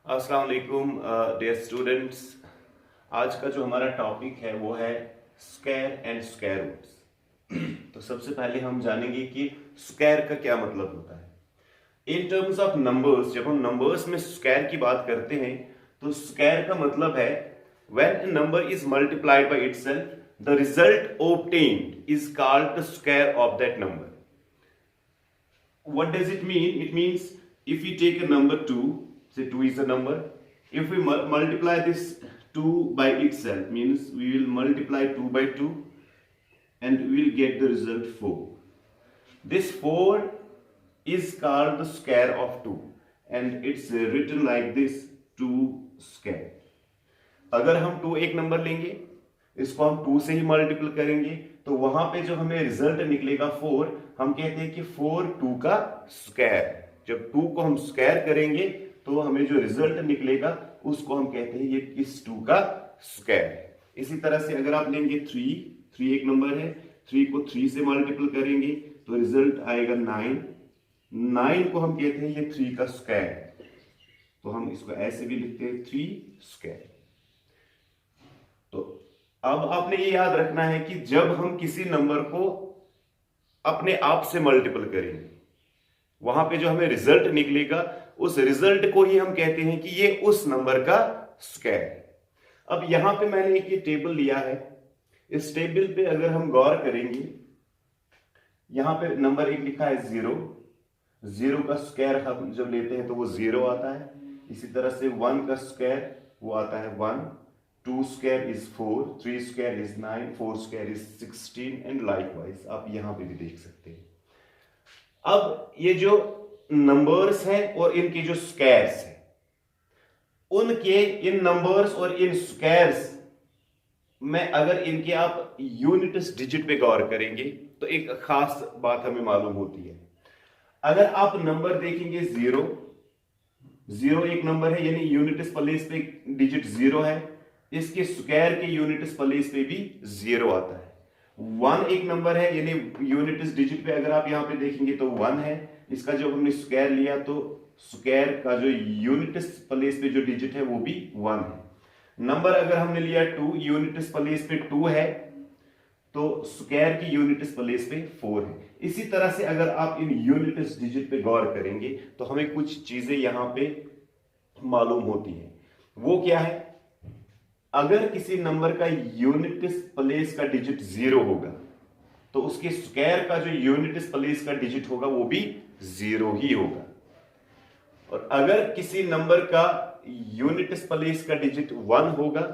अस्सलाम वालेकुम dear students. आज का जो हमारा टॉपिक है वो है स्क्वायर एंड स्क्वायर रूट्स। तो सबसे पहले हम जानेंगे कि स्क्वायर का क्या मतलब होता है। इन टर्म्स ऑफ नंबर्स, जब हम नंबर्स में स्क्वायर की बात करते हैं तो स्क्वायर का मतलब है when A number is multiplied by itself the result obtained is called the square of that number. What does it mean? It means if we take a number 2, say 2 is a number, if we multiply this 2 by itself, means we will multiply 2 by 2 and we will get the result 4. This 4 is called the square of 2 and it's written like this, 2 square. अगर हम 2 एक number लेंगे, इसको हम 2 से ही multiple करेंगे तो वहां पे जो हमें रिजल्ट निकलेगा 4, हम कहते हैं कि 4 2 का स्क्वायर। जब 2 को हम स्क्वायर करेंगे तो हमें जो रिजल्ट निकलेगा उसको हम कहते हैं ये किस 2 का स्क्वायर है। इसी तरह से अगर आप लेंगे 3 एक नंबर है, 3 को 3 से मल्टीपल करेंगे तो रिजल्ट आएगा 9 को हम कहते हैं ये 3 का स्क्वायर है। तो हम इसको ऐसे भी लिखते हैं 3 स्क्वायर। तो अब आपने ये याद रखना है कि जब हम किसी नंबर को अपने आप से मल्टीपल करेंगे वहां पे जो हमें रिजल्ट निकलेगा उस रिजल्ट को ही हम कहते हैं कि ये उस नंबर का स्क्वायर है। अब यहां पे मैंने एक ये टेबल लिया है, इस टेबल पे अगर हम गौर करेंगे, यहां पे नंबर 1 लिखा है 0 का स्क्वायर हम जब लेते हैं तो वो 0 आता है। इसी तरह से 1 का स्क्वायर वो आता है 1, 2 square is 4, 3 square is 9, 4 square is 16 and likewise आप यहां पे भी देख सकते हैं। अब ये जो नंबर्स हैं और इनके जो स्क्वायर्स हैं, उनके इन नंबर्स और इन स्क्वायर्स में अगर इनके आप यूनिट्स डिजिट पे गौर करेंगे तो एक खास बात हमें मालूम होती है। अगर आप नंबर देखेंगे 0 एक नंबर है, यानी यूनिट्स प्लेस पे डिजिट 0 है, इसके स्क्वायर के यूनिट्स प्लेस पे भी 0 आता है। 1 एक नंबर है, यानी यूनिट्स डिजिट पे अगर आप यहां पे देखेंगे तो 1 है, इसका जब हमने स्क्वायर लिया तो स्क्वायर का जो यूनिट्स प्लेस पे जो डिजिट है वो भी 1 है। नंबर अगर हमने लिया 2, यूनिट्स प्लेस पे 2 है तो स्क्वायर की यूनिट्स प्लेस पे 4 है। इसी तरह से अगर आप इन यूनिट्स डिजिट पे गौर करेंगे तो हमें कुछ चीजें यहां पे मालूम होती है। वो क्या है? अगर किसी नंबर का यूनिट्स प्लेस का डिजिट 0 होगा तो उसके स्क्वायर का जो यूनिट्स प्लेस का डिजिट होगा वो भी 0 ही होगा। और अगर किसी नंबर का यूनिट्स प्लेस का डिजिट 1 होगा,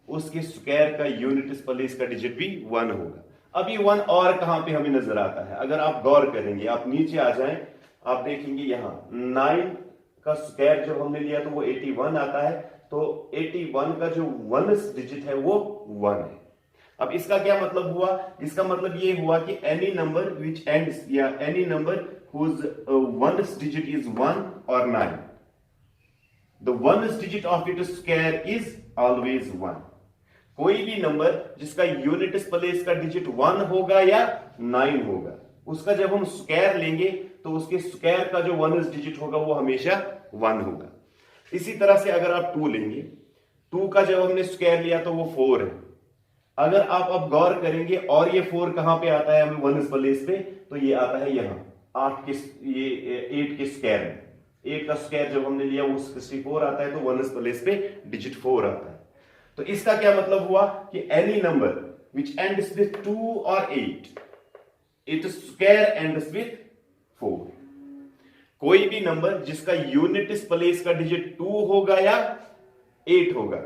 उसके स्क्वायर का यूनिट्स प्लेस का डिजिट भी 1 होगा। अब ये 1 और कहां पे हमें नजर आता है? अगर आप गौर करेंगे, आप नीचे आ जाएं, आप देखेंगे यहां 9 का स्क्वायर जब हमने लिया तो वो 81 आता है, तो 81 का जो 1th डिजिट है वो 1 है। अब इसका क्या मतलब हुआ? इसका मतलब ये हुआ कि एनी नंबर विच एंड्स या any number whose 1th digit is 1 or 9, the 1st digit of its square is always 1. कोई भी नंबर जिसका यूनिट्स प्लेस का डिजिट 1 होगा या 9 होगा, उसका जब हम स्क्वायर लेंगे तो उसके स्क्वायर का जो 1st डिजिट होगा वो हमेशा 1 होगा। इसी तरह से अगर आप 2 लेंगे, 2 का जब हमने स्क्वायर लिया तो वो 4 है। अगर आप अब गौर करेंगे और ये 4 कहां पे आता है हमें 1st प्लेस पे, तो ये आता है यहां 8 के स्क्वायर में। 8 का स्क्वायर जब हमने लिया वो 64 आता है, तो 1st प्लेस पे डिजिट 4 आता है। तो इसका क्या मतलब हुआ कि any number which ends with 2 और 8, इट्स स्क्वायर एंड्स विथ 4। कोई भी नंबर जिसका यूनिट्स प्लेस का डिजिट 2 होगा या 8 होगा,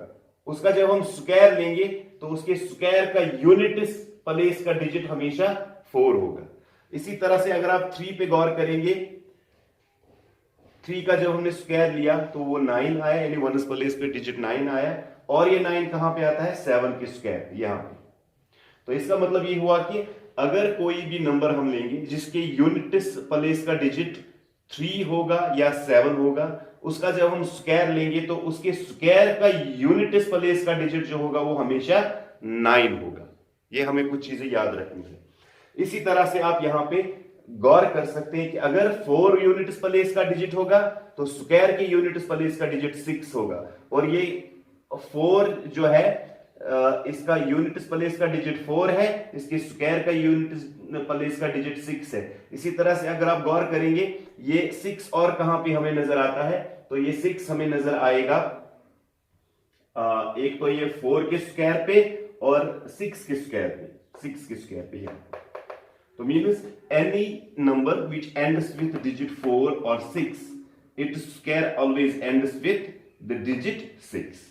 उसका जब हम स्क्वायर लेंगे तो उसके स्क्वायर का यूनिट्स प्लेस का डिजिट हमेशा 4 होगा। इसी तरह से अगर आप 3 पे गौर करेंगे, 3 का जब हमने स्क्वायर लिया तो वो 9 आया, यानी 1st प्लेस पे डिजिट 9 आया, और ये 9 कहां पे आता है? 7 के स्क्वायर यहां पे। तो इसका मतलब ये हुआ कि अगर कोई भी नंबर हम लेंगे जिसके यूनिट्स प्लेस का डिजिट 3 होगा या 7 होगा, उसका जब हम स्क्वायर लेंगे तो उसके स्क्वायर का यूनिट्स प्लेस का डिजिट जो होगा वो हमेशा 9 होगा। ये हमें कुछ चीजें याद रखनी है। इसी तरह से आप यहां पे गौर कर सकते हैं कि अगर 4 यूनिट्स प्लेस का डिजिट होगा तो स्क्वायर के यूनिट्स प्लेस का डिजिट 6 होगा, और ये 4 जो है इसका यूनिट्स प्लेस का डिजिट 4 है, इसके स्क्वायर का यूनिट्स प्लेस का डिजिट 6 है। इसी तरह से अगर आप गौर करेंगे ये 6 और कहां पे हमें नजर आता है, तो ये 6 हमें नजर आएगा एक तो ये 4 के स्क्वायर पे और 6 के स्क्वायर पे है। तो means any number which ends with digit 4 और 6, its square always ends with the digit 6।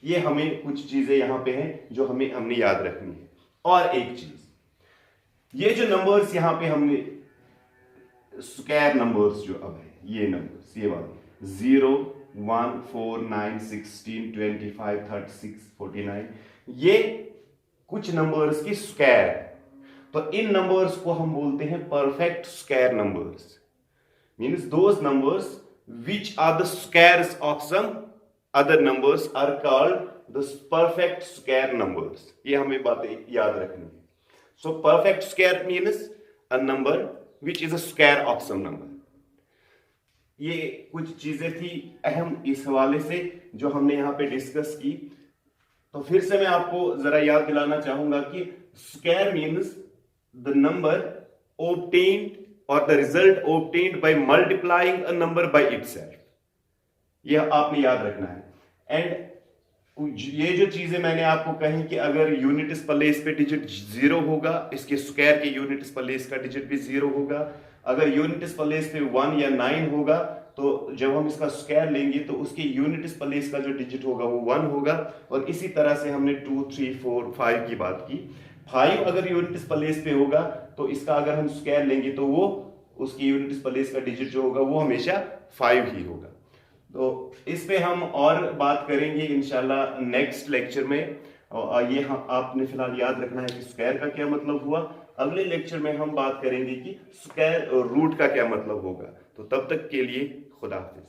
ये हमें कुछ चीजें यहां पे हैं जो हमने याद रखनी है। और एक चीज, ये जो नंबर्स यहां पे हमने स्क्वायर नंबर्स जो अब है, ये नंबर्स ये वाले 0, 1, 4, 9, 16, 25, 36, 49, ये कुछ नंबर्स की स्क्वायर है। तो इन नंबर्स को हम बोलते हैं perfect square numbers. Means those numbers which are the squares of some other numbers are called the perfect square numbers. ये हमें बातें याद रखनी है। So perfect square means a number which is a square of some number. ये कुछ चीजें थी अहम इस हवाले से जो हमने यहां पे डिस्कस की। तो फिर से मैं आपको जरा याद दिलाना चाहूंगा कि square means the number obtained or the result obtained by multiplying a number by itself। यह आपने याद रखना है। एंड ये जो चीजें मैंने आपको कही कि अगर यूनिट्स प्लेस पे डिजिट 0 होगा, इसके स्क्वायर के यूनिट्स प्लेस का डिजिट भी 0 होगा। अगर यूनिट्स प्लेस पे 1 या 9 होगा तो जब हम इसका स्क्वायर लेंगे तो उसके यूनिट्स प्लेस का जो डिजिट होगा वो 1 होगा। और इसी तरह से हमने 2, 3, 4, 5 की बात की। 5 अगर यूनिट्स प्लेस पे होगा तो इसका अगर हम स्क्वायर लेंगे तो वो उसकी यूनिट्स प्लेस का डिजिट जो होगा वो हमेशा 5 ही होगा। तो इस पे हम और बात करेंगे इंशाल्लाह नेक्स्ट लेक्चर में। और ये आपने फिलहाल याद रखना है कि स्क्वायर का क्या मतलब हुआ। अगले लेक्चर में हम बात करेंगे कि स्क्वायर रूट का क्या मतलब होगा। तो तब तक के लिए खुदा हाफिज।